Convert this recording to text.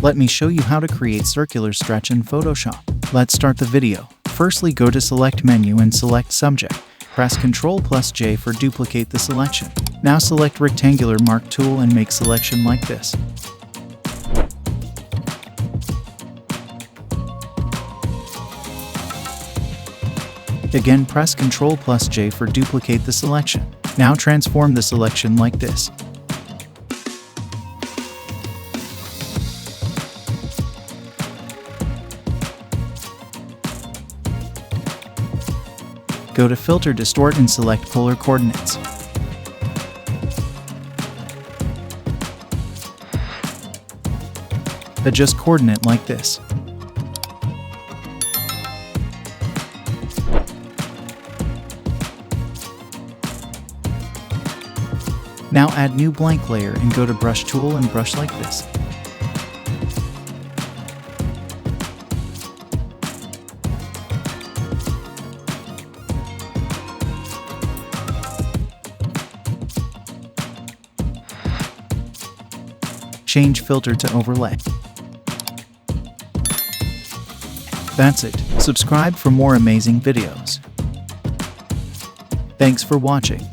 Let me show you how to create circular stretch in Photoshop. Let's start the video. Firstly, go to Select menu and select Subject. Press Ctrl+J for duplicate the selection. Now select Rectangular Mark tool and make selection like this. Again, press Ctrl+J for duplicate the selection. Now transform the selection like this. Go to Filter, Distort and select Polar Coordinates. Adjust coordinate like this. Now add new blank layer and go to Brush tool and brush like this. Change filter to overlay. That's it. Subscribe for more amazing videos. Thanks for watching.